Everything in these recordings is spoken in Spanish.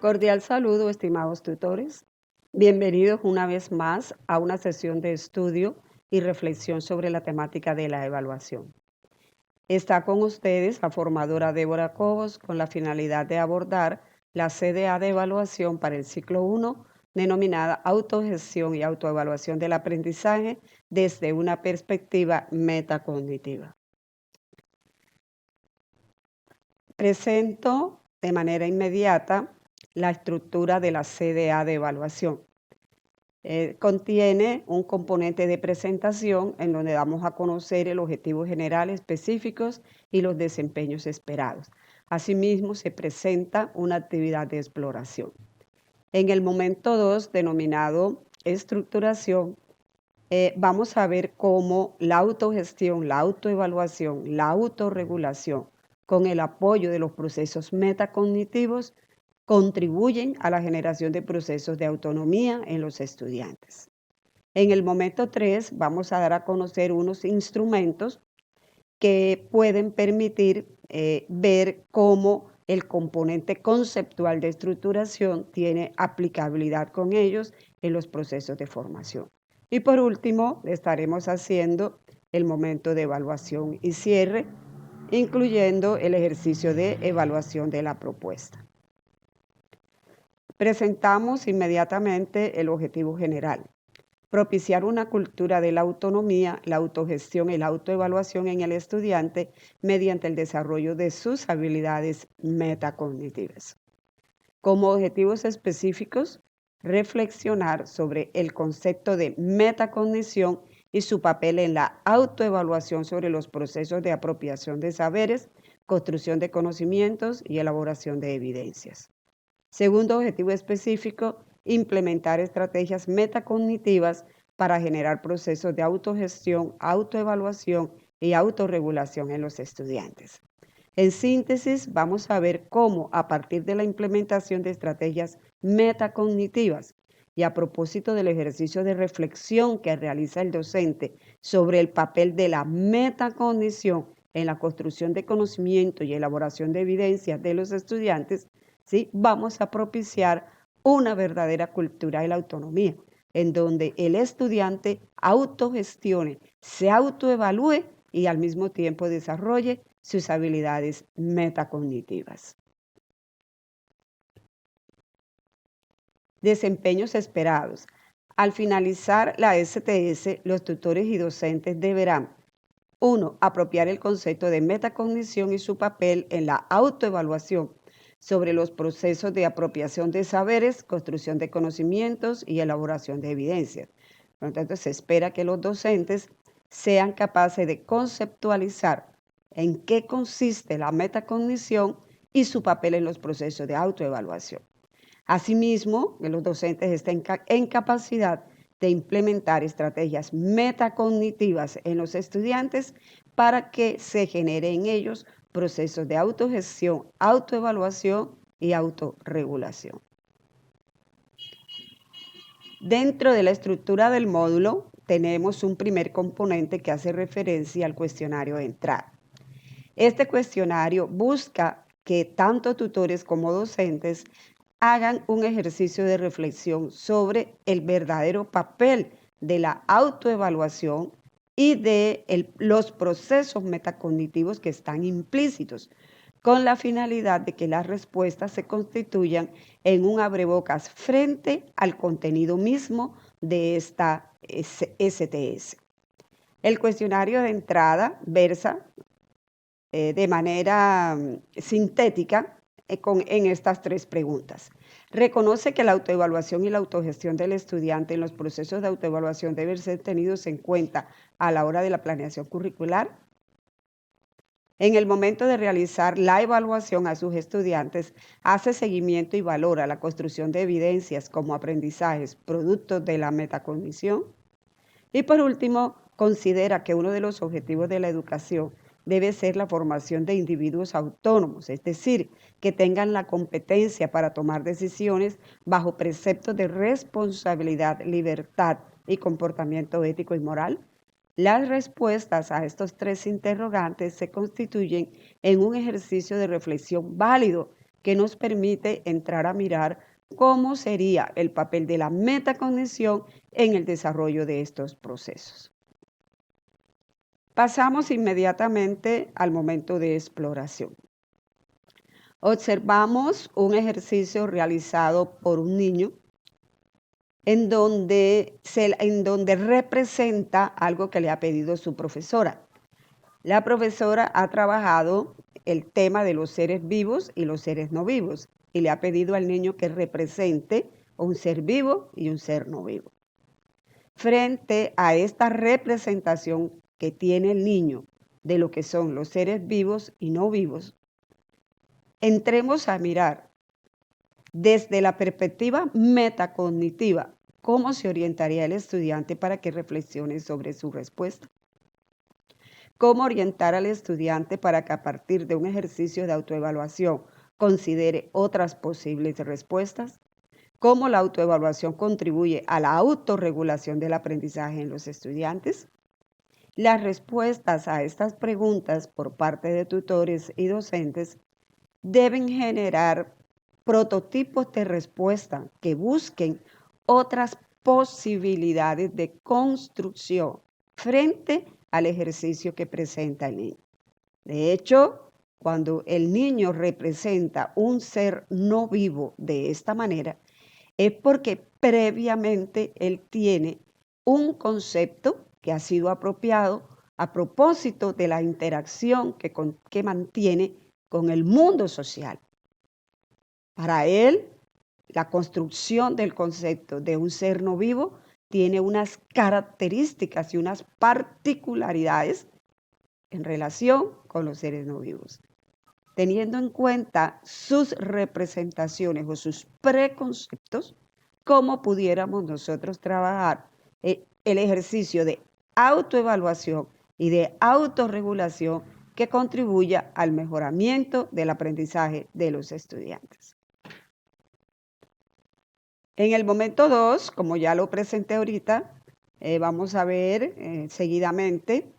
Cordial saludo, estimados tutores. Bienvenidos una vez más a una sesión de estudio y reflexión sobre la temática de la evaluación. Está con ustedes la formadora Débora Cobos con la finalidad de abordar la CDA de evaluación para el ciclo 1, denominada Autogestión y Autoevaluación del Aprendizaje desde una perspectiva metacognitiva. Presento de manera inmediata la estructura de la CDA de evaluación. Contiene un componente de presentación en donde damos a conocer el objetivo general específicos y los desempeños esperados. Asimismo, se presenta una actividad de exploración. En el momento 2, denominado estructuración, vamos a ver cómo la autogestión, la autoevaluación, la autorregulación, con el apoyo de los procesos metacognitivos, contribuyen a la generación de procesos de autonomía en los estudiantes. En el momento 3 vamos a dar a conocer unos instrumentos que pueden permitir ver cómo el componente conceptual de estructuración tiene aplicabilidad con ellos en los procesos de formación. Y por último, estaremos haciendo el momento de evaluación y cierre, incluyendo el ejercicio de evaluación de la propuesta. Presentamos inmediatamente el objetivo general: propiciar una cultura de la autonomía, la autogestión y la autoevaluación en el estudiante mediante el desarrollo de sus habilidades metacognitivas. Como objetivos específicos, reflexionar sobre el concepto de metacognición y su papel en la autoevaluación sobre los procesos de apropiación de saberes, construcción de conocimientos y elaboración de evidencias. Segundo objetivo específico, implementar estrategias metacognitivas para generar procesos de autogestión, autoevaluación y autorregulación en los estudiantes. En síntesis, vamos a ver cómo, a partir de la implementación de estrategias metacognitivas y a propósito del ejercicio de reflexión que realiza el docente sobre el papel de la metacognición en la construcción de conocimiento y elaboración de evidencias de los estudiantes, ¿sí?, vamos a propiciar una verdadera cultura de la autonomía, en donde el estudiante autogestione, se autoevalúe y al mismo tiempo desarrolle sus habilidades metacognitivas. Desempeños esperados. Al finalizar la STS, los tutores y docentes deberán: 1. Apropiar el concepto de metacognición y su papel en la autoevaluación sobre los procesos de apropiación de saberes, construcción de conocimientos y elaboración de evidencias. Por lo tanto, se espera que los docentes sean capaces de conceptualizar en qué consiste la metacognición y su papel en los procesos de autoevaluación. Asimismo, que los docentes estén en capacidad de implementar estrategias metacognitivas en los estudiantes para que se genere en ellos procesos de autogestión, autoevaluación y autorregulación. Dentro de la estructura del módulo tenemos un primer componente que hace referencia al cuestionario de entrada. Este cuestionario busca que tanto tutores como docentes hagan un ejercicio de reflexión sobre el verdadero papel de la autoevaluación y de los procesos metacognitivos que están implícitos, con la finalidad de que las respuestas se constituyan en un abrebocas frente al contenido mismo de esta STS. El cuestionario de entrada versa de manera sintética en estas 3 preguntas. Reconoce que la autoevaluación y la autogestión del estudiante en los procesos de autoevaluación deben ser tenidos en cuenta a la hora de la planeación curricular. En el momento de realizar la evaluación a sus estudiantes, hace seguimiento y valora la construcción de evidencias como aprendizajes, productos de la metacognición. Y por último, considera que uno de los objetivos de la educación debe ser la formación de individuos autónomos, es decir, que tengan la competencia para tomar decisiones bajo preceptos de responsabilidad, libertad y comportamiento ético y moral. Las respuestas a estos 3 interrogantes se constituyen en un ejercicio de reflexión válido que nos permite entrar a mirar cómo sería el papel de la metacognición en el desarrollo de estos procesos. Pasamos inmediatamente al momento de exploración. Observamos un ejercicio realizado por un niño en donde representa algo que le ha pedido su profesora. La profesora ha trabajado el tema de los seres vivos y los seres no vivos y le ha pedido al niño que represente un ser vivo y un ser no vivo. Frente a esta representación que tiene el niño de lo que son los seres vivos y no vivos, entremos a mirar desde la perspectiva metacognitiva cómo se orientaría el estudiante para que reflexione sobre su respuesta. Cómo orientar al estudiante para que a partir de un ejercicio de autoevaluación considere otras posibles respuestas. Cómo la autoevaluación contribuye a la autorregulación del aprendizaje en los estudiantes. Las respuestas a estas preguntas por parte de tutores y docentes deben generar prototipos de respuesta que busquen otras posibilidades de construcción frente al ejercicio que presenta el niño. De hecho, cuando el niño representa un ser no vivo de esta manera, es porque previamente él tiene un concepto que ha sido apropiado a propósito de la interacción que mantiene con el mundo social. Para él, la construcción del concepto de un ser no vivo tiene unas características y unas particularidades en relación con los seres no vivos. Teniendo en cuenta sus representaciones o sus preconceptos, ¿cómo pudiéramos nosotros trabajar el ejercicio de autoevaluación y de autorregulación que contribuya al mejoramiento del aprendizaje de los estudiantes? En el momento 2, como ya lo presenté ahorita, vamos a ver seguidamente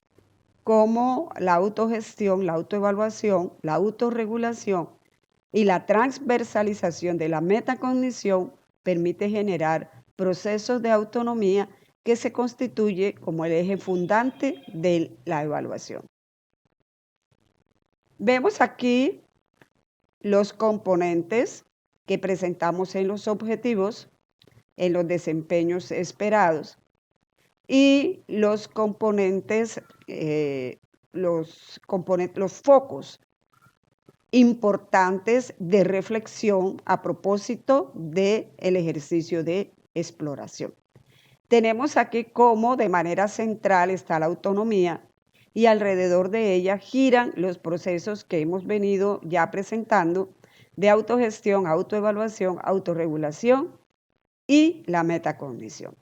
cómo la autogestión, la autoevaluación, la autorregulación y la transversalización de la metacognición permite generar procesos de autonomía que se constituye como el eje fundante de la evaluación. Vemos aquí los componentes que presentamos en los objetivos, en los desempeños esperados y los componentes, los focos importantes de reflexión a propósito del ejercicio de exploración. Tenemos aquí cómo de manera central está la autonomía y alrededor de ella giran los procesos que hemos venido ya presentando de autogestión, autoevaluación, autorregulación y la metacognición.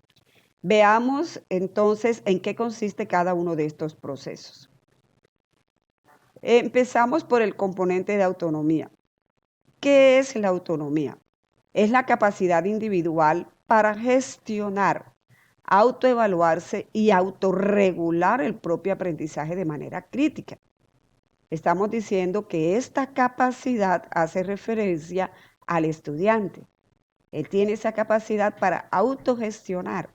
Veamos entonces en qué consiste cada uno de estos procesos. Empezamos por el componente de autonomía. ¿Qué es la autonomía? Es la capacidad individual para gestionar, autoevaluarse y autorregular el propio aprendizaje de manera crítica. Estamos diciendo que esta capacidad hace referencia al estudiante. Él tiene esa capacidad para autogestionar,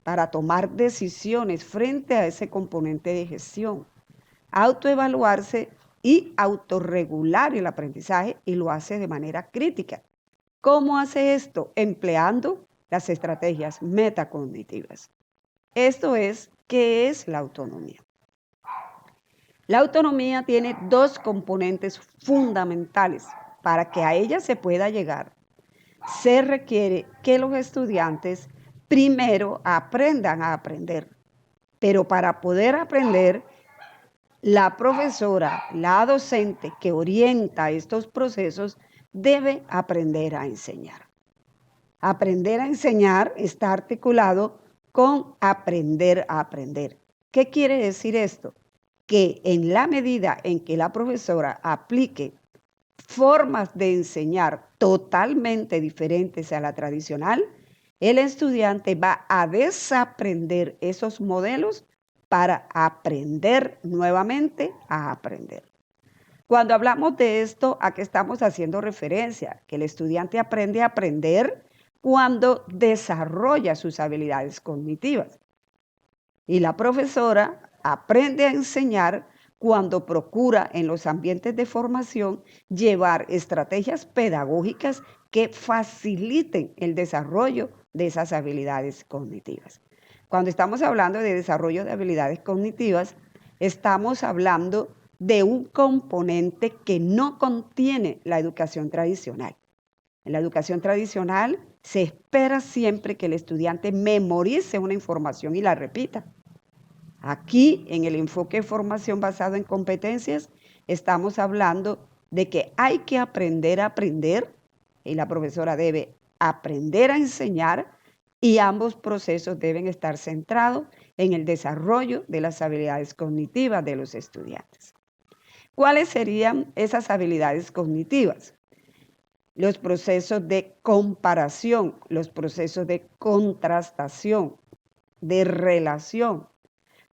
para tomar decisiones frente a ese componente de gestión, autoevaluarse y autorregular el aprendizaje y lo hace de manera crítica. ¿Cómo hace esto? Empleando las estrategias metacognitivas. Esto es, ¿qué es la autonomía? La autonomía tiene dos componentes fundamentales. Para que a ella se pueda llegar, se requiere que los estudiantes primero aprendan a aprender. Pero para poder aprender, la profesora, la docente que orienta estos procesos, debe aprender a enseñar. Aprender a enseñar está articulado con aprender a aprender. ¿Qué quiere decir esto? Que en la medida en que la profesora aplique formas de enseñar totalmente diferentes a la tradicional, el estudiante va a desaprender esos modelos para aprender nuevamente a aprender. Cuando hablamos de esto, ¿a qué estamos haciendo referencia? Que el estudiante aprende a aprender cuando desarrolla sus habilidades cognitivas. Y la profesora aprende a enseñar cuando procura en los ambientes de formación llevar estrategias pedagógicas que faciliten el desarrollo de esas habilidades cognitivas. Cuando estamos hablando de desarrollo de habilidades cognitivas, estamos hablando de un componente que no contiene la educación tradicional. En la educación tradicional se espera siempre que el estudiante memorice una información y la repita. Aquí, en el enfoque de formación basado en competencias, estamos hablando de que hay que aprender a aprender y la profesora debe aprender a enseñar y ambos procesos deben estar centrados en el desarrollo de las habilidades cognitivas de los estudiantes. ¿Cuáles serían esas habilidades cognitivas? Los procesos de comparación, los procesos de contrastación, de relación,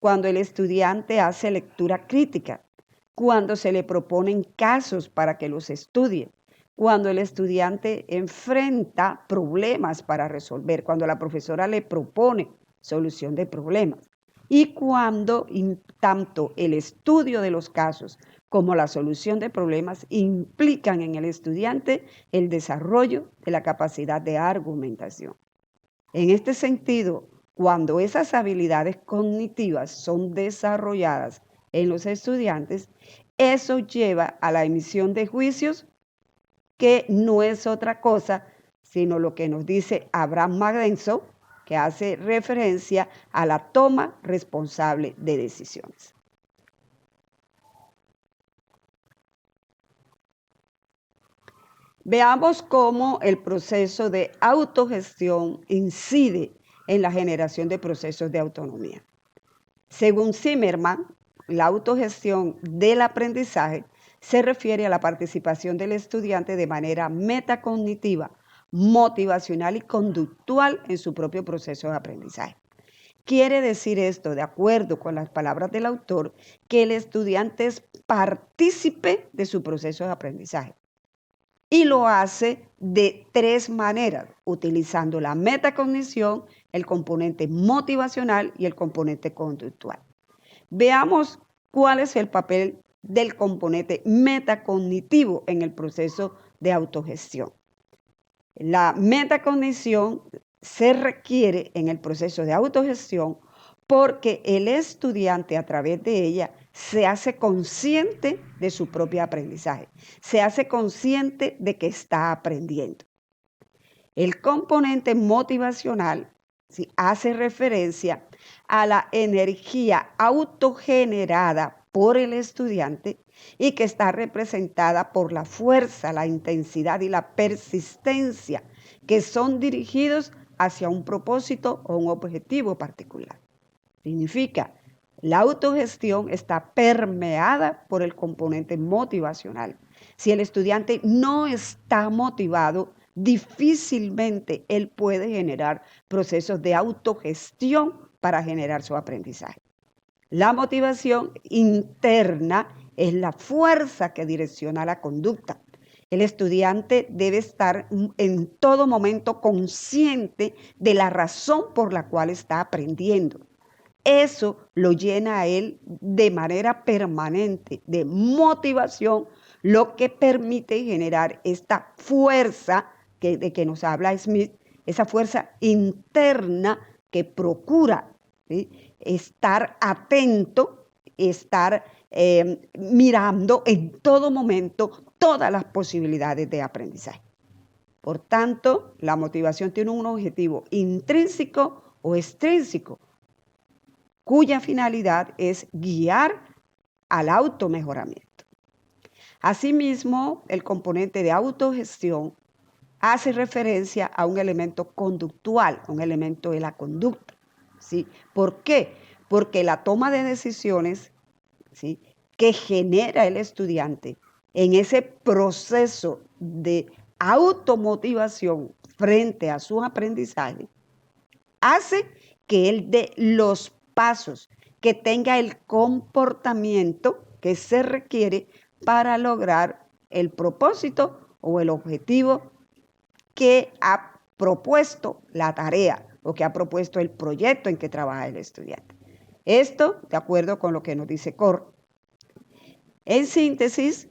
cuando el estudiante hace lectura crítica, cuando se le proponen casos para que los estudie, cuando el estudiante enfrenta problemas para resolver, cuando la profesora le propone solución de problemas y cuando tanto el estudio de los casos como la solución de problemas implican en el estudiante el desarrollo de la capacidad de argumentación. En este sentido, cuando esas habilidades cognitivas son desarrolladas en los estudiantes, eso lleva a la emisión de juicios que no es otra cosa sino lo que nos dice Abraham Mandensow, que hace referencia a la toma responsable de decisiones. Veamos cómo el proceso de autogestión incide en la generación de procesos de autonomía. Según Zimmerman, la autogestión del aprendizaje se refiere a la participación del estudiante de manera metacognitiva, motivacional y conductual en su propio proceso de aprendizaje. Quiere decir esto, de acuerdo con las palabras del autor, que el estudiante es partícipe de su proceso de aprendizaje. Y lo hace de tres maneras, utilizando la metacognición, el componente motivacional y el componente conductual. Veamos cuál es el papel del componente metacognitivo en el proceso de autogestión. La metacognición se requiere en el proceso de autogestión porque el estudiante a través de ella se hace consciente de su propio aprendizaje, se hace consciente de que está aprendiendo. El componente motivacional hace referencia a la energía autogenerada por el estudiante y que está representada por la fuerza, la intensidad y la persistencia que son dirigidos hacia un propósito o un objetivo particular. Significa, la autogestión está permeada por el componente motivacional. Si el estudiante no está motivado, difícilmente él puede generar procesos de autogestión para generar su aprendizaje. La motivación interna es la fuerza que direcciona la conducta. El estudiante debe estar en todo momento consciente de la razón por la cual está aprendiendo. Eso lo llena a él de manera permanente de motivación, lo que permite generar esta fuerza de que nos habla Smith, esa fuerza interna que procura, ¿sí?, estar atento, estar mirando en todo momento todas las posibilidades de aprendizaje. Por tanto, la motivación tiene un objetivo intrínseco o extrínseco, cuya finalidad es guiar al automejoramiento. Asimismo, el componente de autogestión hace referencia a un elemento conductual, un elemento de la conducta, ¿sí? ¿Por qué? Porque la toma de decisiones, ¿sí?, que genera el estudiante en ese proceso de automotivación frente a su aprendizaje, hace que él dé los pasos, que tenga el comportamiento que se requiere para lograr el propósito o el objetivo que ha propuesto la tarea o que ha propuesto el proyecto en que trabaja el estudiante. Esto de acuerdo con lo que nos dice COR. En síntesis,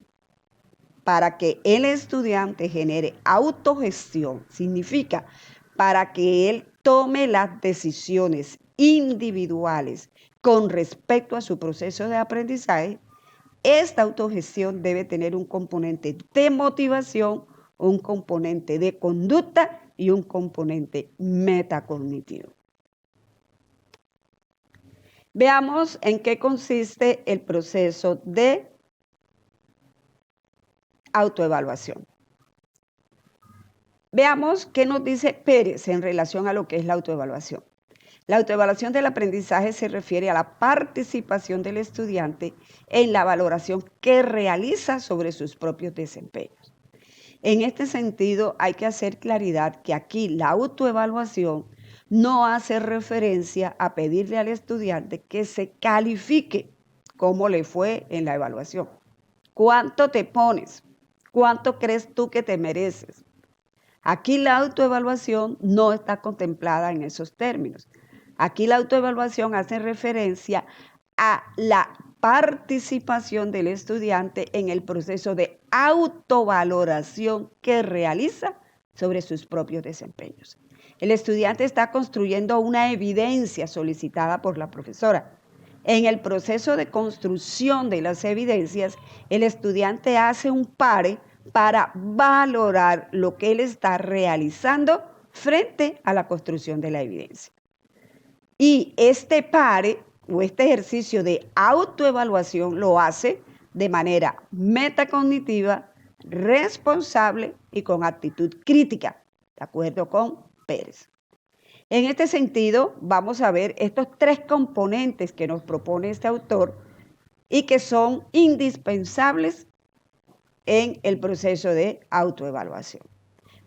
para que el estudiante genere autogestión, significa para que él tome las decisiones individuales con respecto a su proceso de aprendizaje, esta autogestión debe tener un componente de motivación, un componente de conducta y un componente metacognitivo. Veamos en qué consiste el proceso de autoevaluación. Veamos qué nos dice Pérez en relación a lo que es la autoevaluación. La autoevaluación del aprendizaje se refiere a la participación del estudiante en la valoración que realiza sobre sus propios desempeños. En este sentido, hay que hacer claridad que aquí la autoevaluación no hace referencia a pedirle al estudiante que se califique cómo le fue en la evaluación. ¿Cuánto te pones? ¿Cuánto crees tú que te mereces? Aquí la autoevaluación no está contemplada en esos términos. Aquí la autoevaluación hace referencia a la participación del estudiante en el proceso de autovaloración que realiza sobre sus propios desempeños. El estudiante está construyendo una evidencia solicitada por la profesora. En el proceso de construcción de las evidencias, el estudiante hace un pare para valorar lo que él está realizando frente a la construcción de la evidencia. Y este pare o este ejercicio de autoevaluación lo hace de manera metacognitiva, responsable y con actitud crítica, de acuerdo con Pérez. En este sentido, vamos a ver estos tres componentes que nos propone este autor y que son indispensables en el proceso de autoevaluación.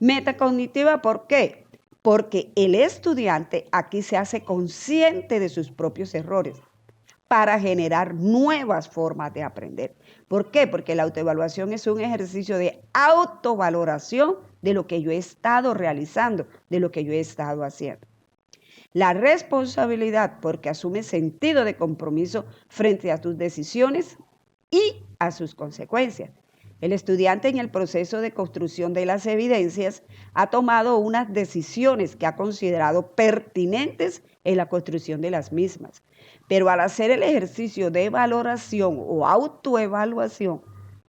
Metacognitiva, ¿por qué? Porque el estudiante aquí se hace consciente de sus propios errores para generar nuevas formas de aprender. ¿Por qué? Porque la autoevaluación es un ejercicio de autovaloración de lo que yo he estado realizando, de lo que yo he estado haciendo. La responsabilidad, porque asume sentido de compromiso frente a tus decisiones y a sus consecuencias. El estudiante en el proceso de construcción de las evidencias ha tomado unas decisiones que ha considerado pertinentes en la construcción de las mismas. Pero al hacer el ejercicio de valoración o autoevaluación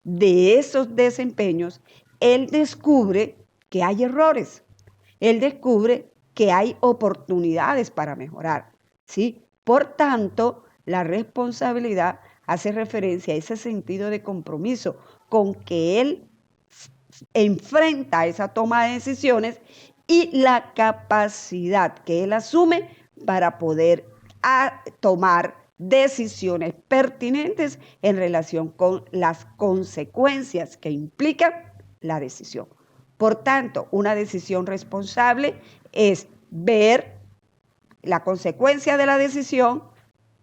de esos desempeños, él descubre que hay errores. Él descubre que hay oportunidades para mejorar, ¿sí? Por tanto, la responsabilidad hace referencia a ese sentido de compromiso con que él enfrenta esa toma de decisiones y la capacidad que él asume para poder tomar decisiones pertinentes en relación con las consecuencias que implica la decisión. Por tanto, una decisión responsable es ver la consecuencia de la decisión,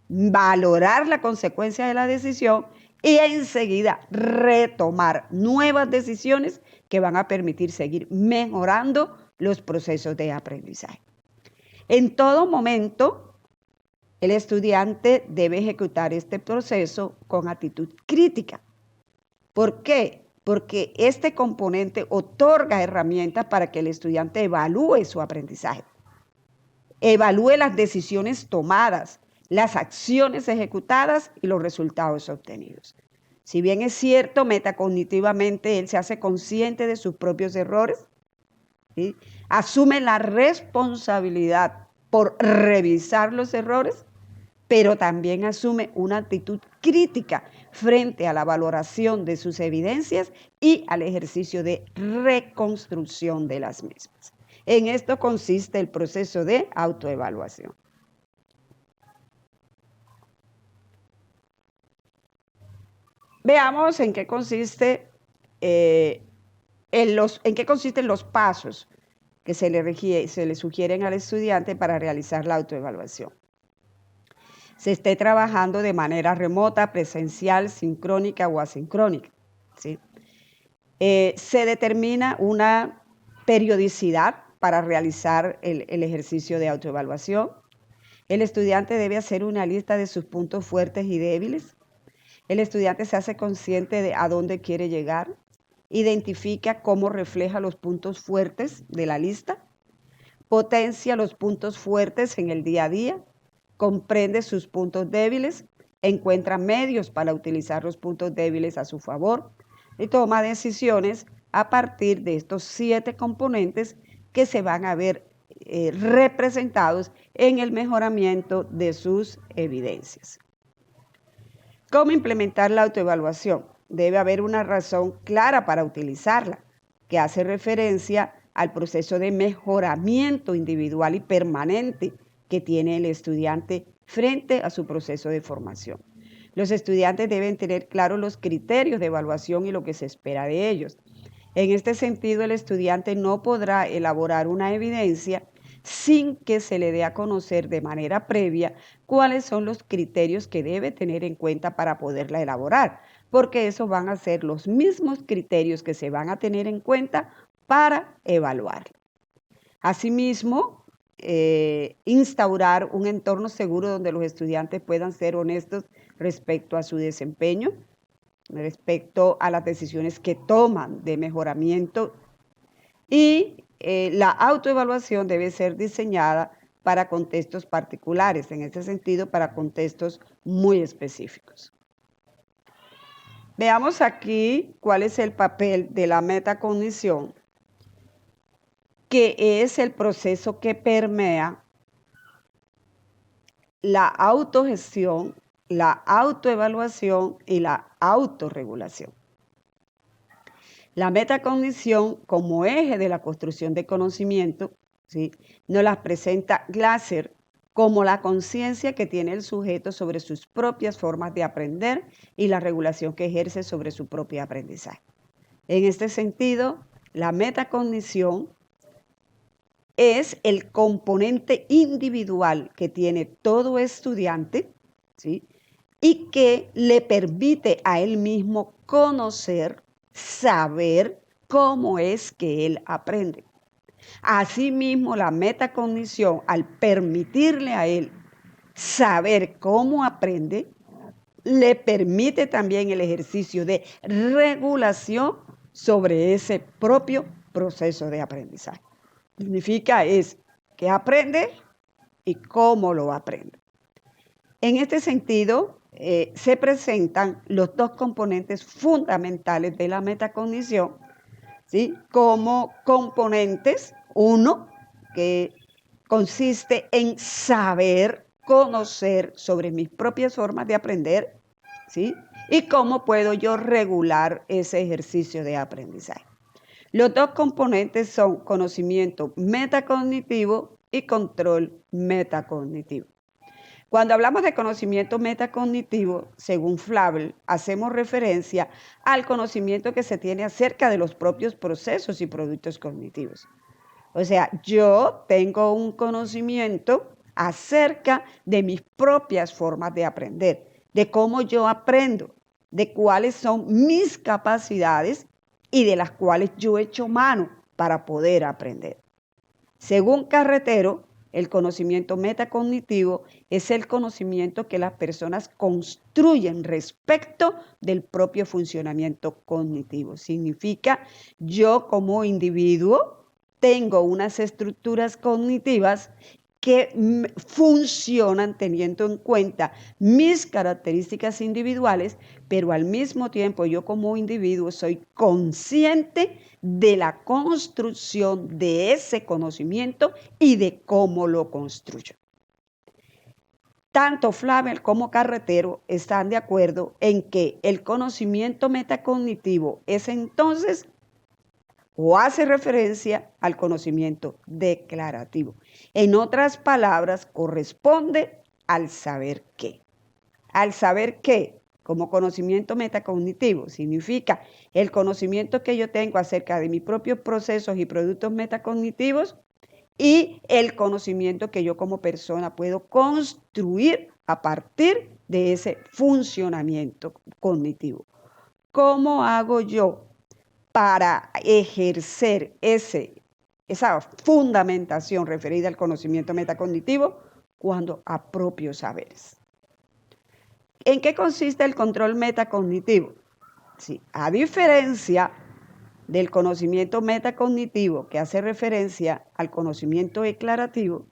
valorar la consecuencia de la decisión y enseguida retomar nuevas decisiones que van a permitir seguir mejorando los procesos de aprendizaje. En todo momento, el estudiante debe ejecutar este proceso con actitud crítica. ¿Por qué? Porque este componente otorga herramientas para que el estudiante evalúe su aprendizaje, evalúe las decisiones tomadas, las acciones ejecutadas y los resultados obtenidos. Si bien es cierto, metacognitivamente él se hace consciente de sus propios errores, ¿sí? Asume la responsabilidad por revisar los errores, pero también asume una actitud crítica frente a la valoración de sus evidencias y al ejercicio de reconstrucción de las mismas. En esto consiste el proceso de autoevaluación. Veamos en qué consisten los pasos que se le sugieren al estudiante para realizar la autoevaluación. Se esté trabajando de manera remota, presencial, sincrónica o asincrónica. ¿sí? Se determina una periodicidad para realizar el ejercicio de autoevaluación. El estudiante debe hacer una lista de sus puntos fuertes y débiles. El estudiante se hace consciente de a dónde quiere llegar, identifica cómo refleja los puntos fuertes de la lista, potencia los puntos fuertes en el día a día, comprende sus puntos débiles, encuentra medios para utilizar los puntos débiles a su favor y toma decisiones a partir de estos 7 componentes que se van a ver representados en el mejoramiento de sus evidencias. ¿Cómo implementar la autoevaluación? Debe haber una razón clara para utilizarla, que hace referencia al proceso de mejoramiento individual y permanente que tiene el estudiante frente a su proceso de formación. Los estudiantes deben tener claros los criterios de evaluación y lo que se espera de ellos. En este sentido, el estudiante no podrá elaborar una evidencia sin que se le dé a conocer de manera previa cuáles son los criterios que debe tener en cuenta para poderla elaborar, porque esos van a ser los mismos criterios que se van a tener en cuenta para evaluarla. Asimismo, instaurar un entorno seguro donde los estudiantes puedan ser honestos respecto a su desempeño, respecto a las decisiones que toman de mejoramiento, y la autoevaluación debe ser diseñada para contextos particulares, en ese sentido, para contextos muy específicos. Veamos aquí cuál es el papel de la metacognición, que es el proceso que permea la autogestión, la autoevaluación y la autorregulación. La metacognición, como eje de la construcción de conocimiento, ¿sí?, nos la presenta Glasser como la conciencia que tiene el sujeto sobre sus propias formas de aprender y la regulación que ejerce sobre su propio aprendizaje. En este sentido, la metacognición es el componente individual que tiene todo estudiante, ¿sí?, y que le permite a él mismo conocer, saber cómo es que él aprende. Asimismo, la metacognición, al permitirle a él saber cómo aprende, le permite también el ejercicio de regulación sobre ese propio proceso de aprendizaje. Significa es que aprende y cómo lo aprende. En este sentido, se presentan los 2 componentes fundamentales de la metacognición, ¿sí?, como componentes. Uno, que consiste en saber, conocer sobre mis propias formas de aprender, ¿sí?, y cómo puedo yo regular ese ejercicio de aprendizaje. Los 2 componentes son conocimiento metacognitivo y control metacognitivo. Cuando hablamos de conocimiento metacognitivo, según Flavel, hacemos referencia al conocimiento que se tiene acerca de los propios procesos y productos cognitivos. O sea, yo tengo un conocimiento acerca de mis propias formas de aprender, de cómo yo aprendo, de cuáles son mis capacidades y de las cuales yo echo mano para poder aprender. Según Carretero, el conocimiento metacognitivo es el conocimiento que las personas construyen respecto del propio funcionamiento cognitivo. Significa, yo como individuo tengo unas estructuras cognitivas que funcionan teniendo en cuenta mis características individuales, pero al mismo tiempo yo como individuo soy consciente de la construcción de ese conocimiento y de cómo lo construyo. Tanto Flavel como Carretero están de acuerdo en que el conocimiento metacognitivo es entonces o hace referencia al conocimiento declarativo. En otras palabras, corresponde al saber qué. Al saber qué, como conocimiento metacognitivo, significa el conocimiento que yo tengo acerca de mis propios procesos y productos metacognitivos y el conocimiento que yo como persona puedo construir a partir de ese funcionamiento cognitivo. ¿cómo hago yo para ejercer esa fundamentación referida al conocimiento metacognitivo cuando apropio saberes? ¿En qué consiste el control metacognitivo? Sí, a diferencia del conocimiento metacognitivo que hace referencia al conocimiento declarativo,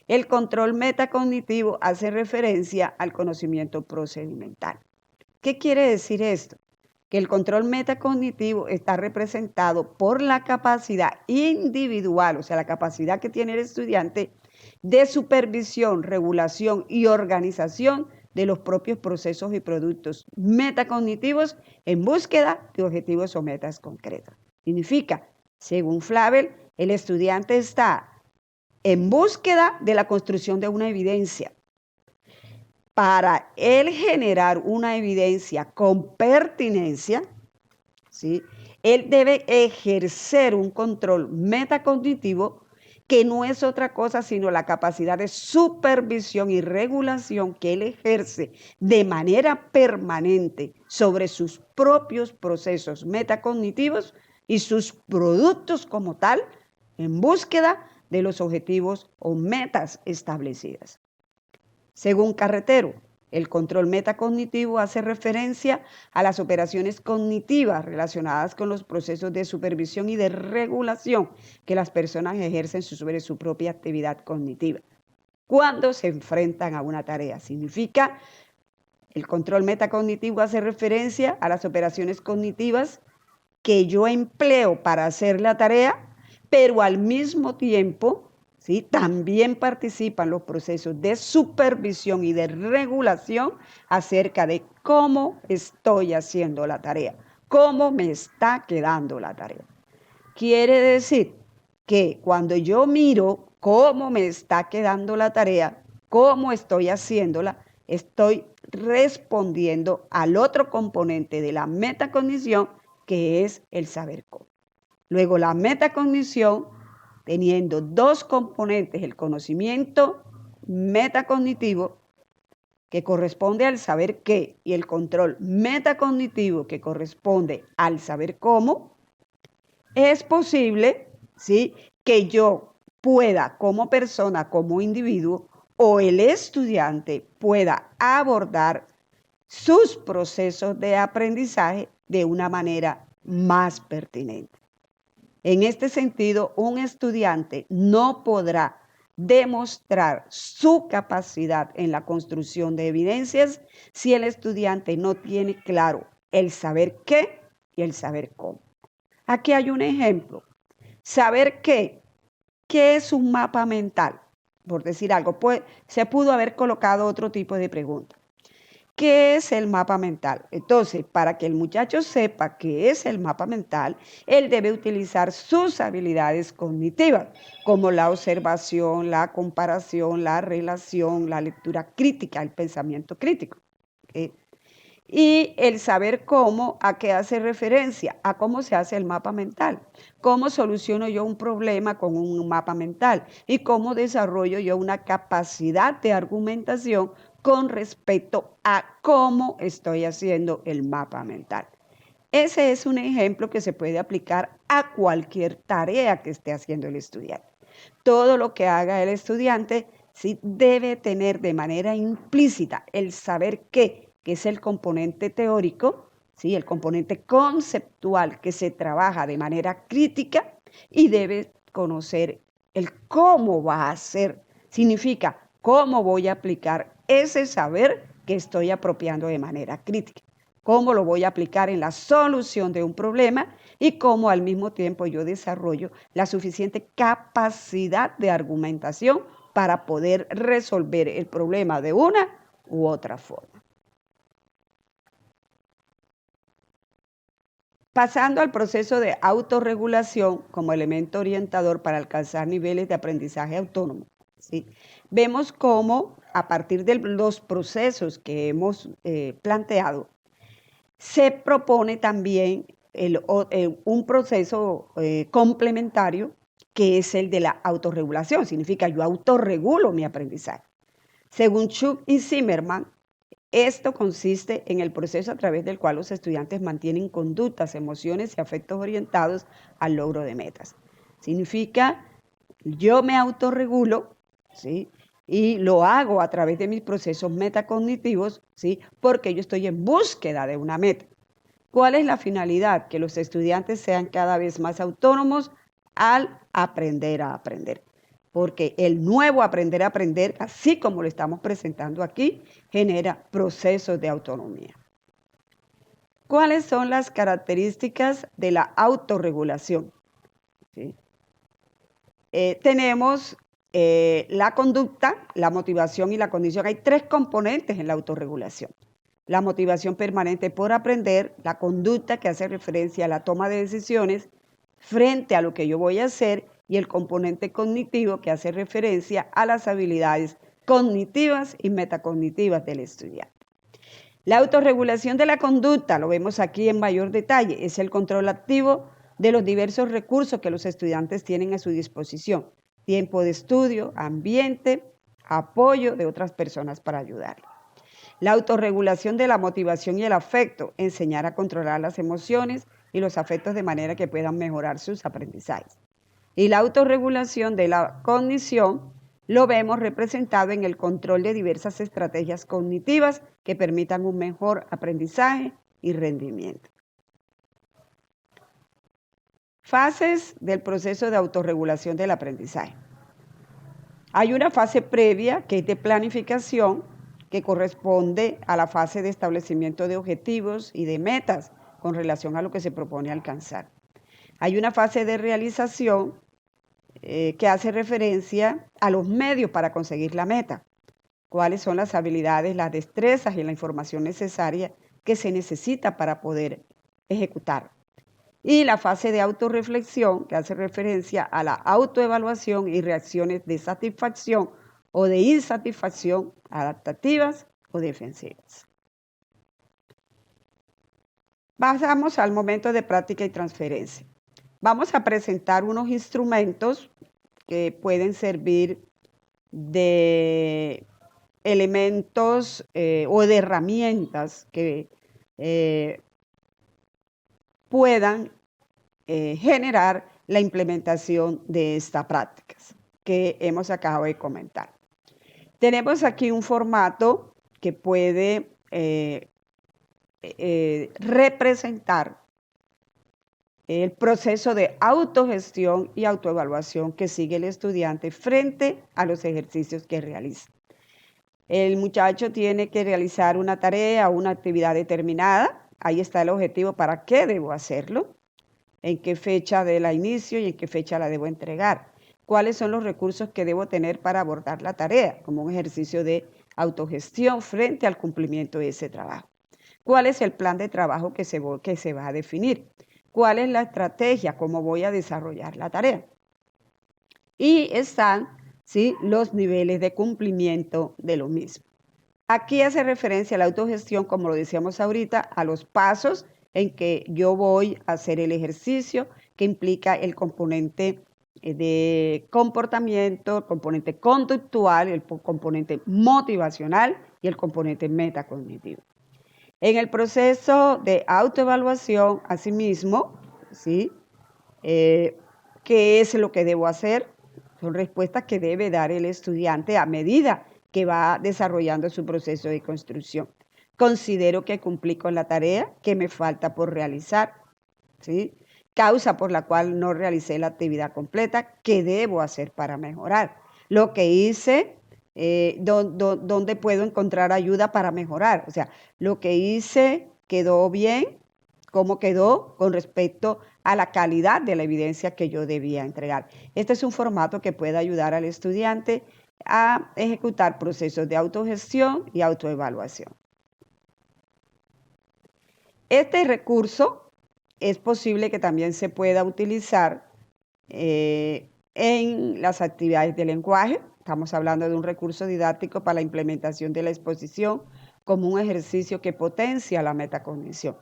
el control metacognitivo hace referencia al conocimiento procedimental. ¿Qué quiere decir esto? Que el control metacognitivo está representado por la capacidad individual, o sea, la capacidad que tiene el estudiante de supervisión, regulación y organización de los propios procesos y productos metacognitivos en búsqueda de objetivos o metas concretas. Significa, según Flavel, el estudiante está en búsqueda de la construcción de una evidencia. Para él generar una evidencia con pertinencia, ¿sí?, él debe ejercer un control metacognitivo que no es otra cosa sino la capacidad de supervisión y regulación que él ejerce de manera permanente sobre sus propios procesos metacognitivos y sus productos como tal, en búsqueda de los objetivos o metas establecidas. Según Carretero, el control metacognitivo hace referencia a las operaciones cognitivas relacionadas con los procesos de supervisión y de regulación que las personas ejercen sobre su propia actividad cognitiva cuando se enfrentan a una tarea. Significa, el control metacognitivo hace referencia a las operaciones cognitivas que yo empleo para hacer la tarea, pero al mismo tiempo, ¿sí?, también participan los procesos de supervisión y de regulación acerca de cómo estoy haciendo la tarea, cómo me está quedando la tarea. Quiere decir que cuando yo miro cómo me está quedando la tarea, cómo estoy haciéndola, estoy respondiendo al otro componente de la metacognición, que es el saber cómo. Luego, la metacognición, teniendo dos componentes, el conocimiento metacognitivo, que corresponde al saber qué, y el control metacognitivo, que corresponde al saber cómo, es posible, ¿sí?, que yo pueda, como persona, como individuo, o el estudiante pueda abordar sus procesos de aprendizaje de una manera más pertinente. En este sentido, un estudiante no podrá demostrar su capacidad en la construcción de evidencias si el estudiante no tiene claro el saber qué y el saber cómo. Aquí hay un ejemplo. Saber qué es un mapa mental, por decir algo, pues se pudo haber colocado otro tipo de pregunta. ¿Qué es el mapa mental? Entonces, para que el muchacho sepa qué es el mapa mental, él debe utilizar sus habilidades cognitivas, como la observación, la comparación, la relación, la lectura crítica, el pensamiento crítico. ¿Okay? Y el saber cómo, ¿a qué hace referencia? A cómo se hace el mapa mental. Cómo soluciono yo un problema con un mapa mental y cómo desarrollo yo una capacidad de argumentación con respecto a cómo estoy haciendo el mapa mental. Ese es un ejemplo que se puede aplicar a cualquier tarea que esté haciendo el estudiante. Todo lo que haga el estudiante sí debe tener de manera implícita el saber qué, que es el componente teórico, ¿sí?, el componente conceptual que se trabaja de manera crítica, y debe conocer el cómo va a hacer. Significa cómo voy a aplicar ese saber que estoy apropiando de manera crítica, cómo lo voy a aplicar en la solución de un problema y cómo al mismo tiempo yo desarrollo la suficiente capacidad de argumentación para poder resolver el problema de una u otra forma. Pasando al proceso de autorregulación como elemento orientador para alcanzar niveles de aprendizaje autónomo, ¿sí?, vemos cómo a partir de los procesos que hemos planteado, se propone también un proceso complementario, que es el de la autorregulación. Significa, yo autorregulo mi aprendizaje. Según Schuch y Zimmerman, Esto consiste en el proceso a través del cual los estudiantes mantienen conductas, emociones y afectos orientados al logro de metas. Significa, yo me autorregulo, ¿sí? Y lo hago a través de mis procesos metacognitivos, ¿sí? Porque yo estoy en búsqueda de una meta. ¿Cuál es la finalidad? Que los estudiantes sean cada vez más autónomos al aprender a aprender. Porque el nuevo aprender a aprender, así como lo estamos presentando aquí, genera procesos de autonomía. ¿Cuáles son las características de la autorregulación? ¿Sí? Tenemos la conducta, la motivación y la condición. Hay 3 componentes en la autorregulación. La motivación permanente por aprender, la conducta que hace referencia a la toma de decisiones frente a lo que yo voy a hacer y el componente cognitivo que hace referencia a las habilidades cognitivas y metacognitivas del estudiante. La autorregulación de la conducta, lo vemos aquí en mayor detalle, es el control activo de los diversos recursos que los estudiantes tienen a su disposición. Tiempo de estudio, ambiente, apoyo de otras personas para ayudarles. La autorregulación de la motivación y el afecto, enseñar a controlar las emociones y los afectos de manera que puedan mejorar sus aprendizajes. Y la autorregulación de la cognición lo vemos representado en el control de diversas estrategias cognitivas que permitan un mejor aprendizaje y rendimiento. Fases del proceso de autorregulación del aprendizaje. Hay una fase previa que es de planificación, que corresponde a la fase de establecimiento de objetivos y de metas con relación a lo que se propone alcanzar. Hay una fase de realización que hace referencia a los medios para conseguir la meta. Cuáles son las habilidades, las destrezas y la información necesaria que se necesita para poder ejecutar. Y la fase de autorreflexión, que hace referencia a la autoevaluación y reacciones de satisfacción o de insatisfacción, adaptativas o defensivas. Pasamos al momento de práctica y transferencia. Vamos a presentar unos instrumentos que pueden servir de elementos o de herramientas que puedan generar la implementación de estas prácticas que hemos acabado de comentar. Tenemos aquí un formato que puede representar el proceso de autogestión y autoevaluación que sigue el estudiante frente a los ejercicios que realiza. El muchacho tiene que realizar una tarea o una actividad determinada. Ahí está el objetivo, ¿para qué debo hacerlo? ¿En qué fecha de la inicio y en qué fecha la debo entregar? ¿Cuáles son los recursos que debo tener para abordar la tarea? Como un ejercicio de autogestión frente al cumplimiento de ese trabajo. ¿Cuál es el plan de trabajo que se va a definir? ¿Cuál es la estrategia? ¿Cómo voy a desarrollar la tarea? Y están, ¿sí?, los niveles de cumplimiento de lo mismo. Aquí hace referencia a la autogestión, como lo decíamos ahorita, a los pasos en que yo voy a hacer el ejercicio, que implica el componente de comportamiento, el componente conductual, el componente motivacional y el componente metacognitivo. En el proceso de autoevaluación, asimismo, ¿sí?, ¿qué es lo que debo hacer? Son respuestas que debe dar el estudiante a medida que va desarrollando su proceso de construcción. Considero que cumplí con la tarea, que me falta por realizar, ¿sí? Causa por la cual no realicé la actividad completa, ¿qué debo hacer para mejorar? Lo que hice, ¿dónde puedo encontrar ayuda para mejorar? O sea, lo que hice quedó bien, ¿cómo quedó con respecto a la calidad de la evidencia que yo debía entregar? Este es un formato que puede ayudar al estudiante a ejecutar procesos de autogestión y autoevaluación. Este recurso es posible que también se pueda utilizar en las actividades de lenguaje. Estamos hablando de un recurso didáctico para la implementación de la exposición como un ejercicio que potencia la metacognición.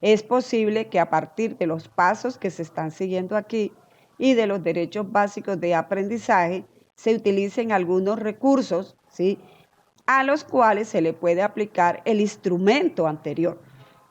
Es posible que a partir de los pasos que se están siguiendo aquí y de los derechos básicos de aprendizaje, se utilicen algunos recursos, ¿sí?, a los cuales se le puede aplicar el instrumento anterior,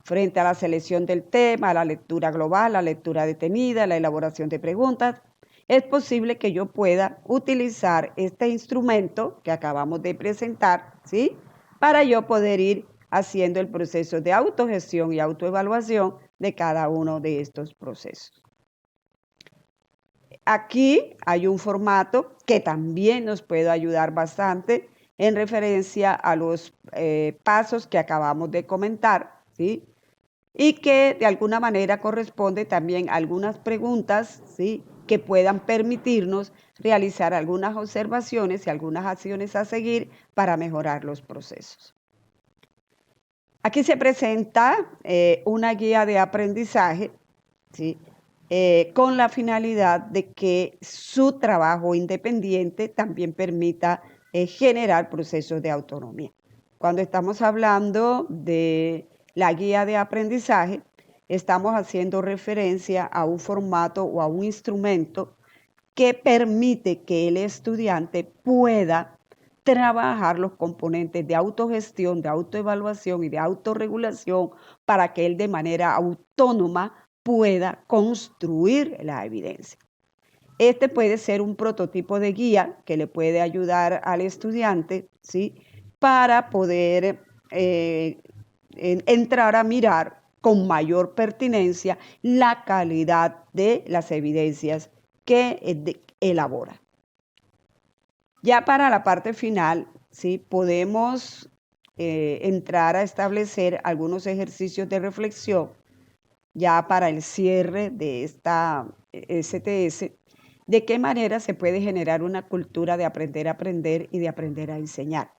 frente a la selección del tema, la lectura global, la lectura detenida, la elaboración de preguntas. Es posible que yo pueda utilizar este instrumento que acabamos de presentar, ¿sí?, para yo poder ir haciendo el proceso de autogestión y autoevaluación de cada uno de estos procesos. Aquí hay un formato que también nos puede ayudar bastante en referencia a los pasos que acabamos de comentar, ¿sí?, y que de alguna manera corresponde también a algunas preguntas, ¿sí?, que puedan permitirnos realizar algunas observaciones y algunas acciones a seguir para mejorar los procesos. Aquí se presenta una guía de aprendizaje, ¿sí?, con la finalidad de que su trabajo independiente también permita generar procesos de autonomía. Cuando estamos hablando de la guía de aprendizaje, estamos haciendo referencia a un formato o a un instrumento que permite que el estudiante pueda trabajar los componentes de autogestión, de autoevaluación y de autorregulación para que él de manera autónoma pueda construir la evidencia. Este puede ser un prototipo de guía que le puede ayudar al estudiante, ¿sí?, para poder entrar a mirar con mayor pertinencia la calidad de las evidencias que elabora. Ya para la parte final, ¿sí?, podemos entrar a establecer algunos ejercicios de reflexión ya para el cierre de esta STS, de qué manera se puede generar una cultura de aprender a aprender y de aprender a enseñar.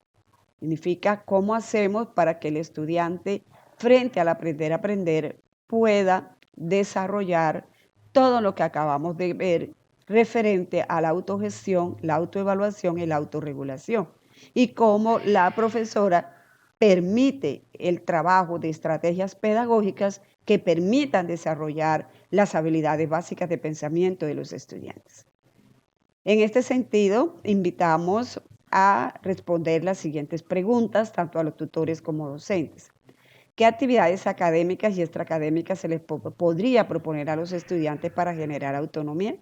Significa cómo hacemos para que el estudiante, frente al aprender a aprender, pueda desarrollar todo lo que acabamos de ver referente a la autogestión, la autoevaluación y la autorregulación. Y cómo la profesora permite el trabajo de estrategias pedagógicas que permitan desarrollar las habilidades básicas de pensamiento de los estudiantes. En este sentido, invitamos a responder las siguientes preguntas, tanto a los tutores como docentes. ¿Qué actividades académicas y extraacadémicas se les podría proponer a los estudiantes para generar autonomía?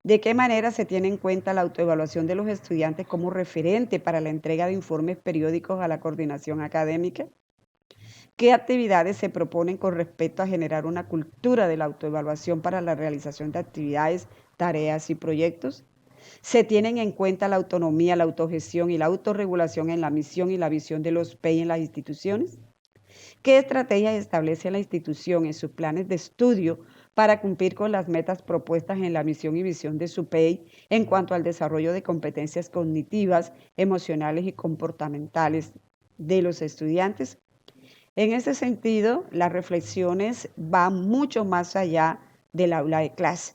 ¿De qué manera se tiene en cuenta la autoevaluación de los estudiantes como referente para la entrega de informes periódicos a la coordinación académica? ¿Qué actividades se proponen con respecto a generar una cultura de la autoevaluación para la realización de actividades, tareas y proyectos? ¿Se tienen en cuenta la autonomía, la autogestión y la autorregulación en la misión y la visión de los PEI en las instituciones? ¿Qué estrategias establece la institución en sus planes de estudio para cumplir con las metas propuestas en la misión y visión de su PEI en cuanto al desarrollo de competencias cognitivas, emocionales y comportamentales de los estudiantes? En ese sentido, las reflexiones van mucho más allá del aula de clase,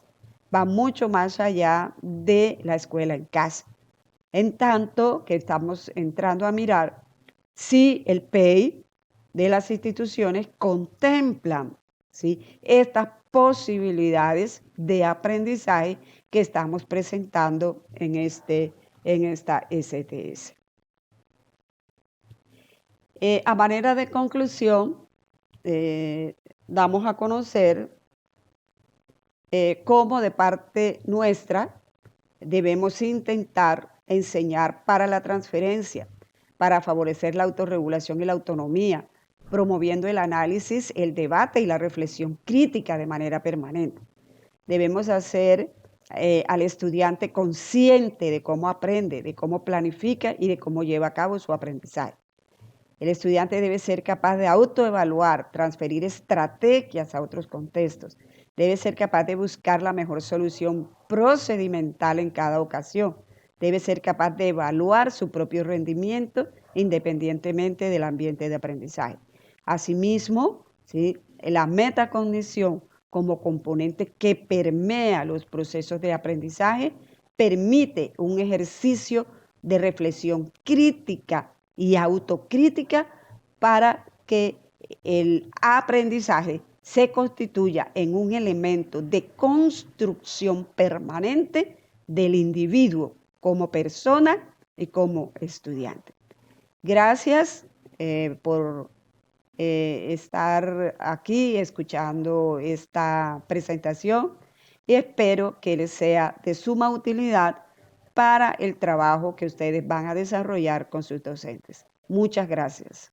van mucho más allá de la escuela en casa, en tanto que estamos entrando a mirar si el PEI de las instituciones contemplan, ¿sí?, estas posibilidades de aprendizaje que estamos presentando en esta STS. A manera de conclusión, damos a conocer cómo de parte nuestra debemos intentar enseñar para la transferencia, para favorecer la autorregulación y la autonomía, promoviendo el análisis, el debate y la reflexión crítica de manera permanente. Debemos hacer al estudiante consciente de cómo aprende, de cómo planifica y de cómo lleva a cabo su aprendizaje. El estudiante debe ser capaz de autoevaluar, transferir estrategias a otros contextos. Debe ser capaz de buscar la mejor solución procedimental en cada ocasión. Debe ser capaz de evaluar su propio rendimiento independientemente del ambiente de aprendizaje. Asimismo, ¿sí?, la metacognición como componente que permea los procesos de aprendizaje permite un ejercicio de reflexión crítica y autocrítica para que el aprendizaje se constituya en un elemento de construcción permanente del individuo como persona y como estudiante. Gracias por estar aquí escuchando esta presentación y espero que les sea de suma utilidad para el trabajo que ustedes van a desarrollar con sus docentes. Muchas gracias.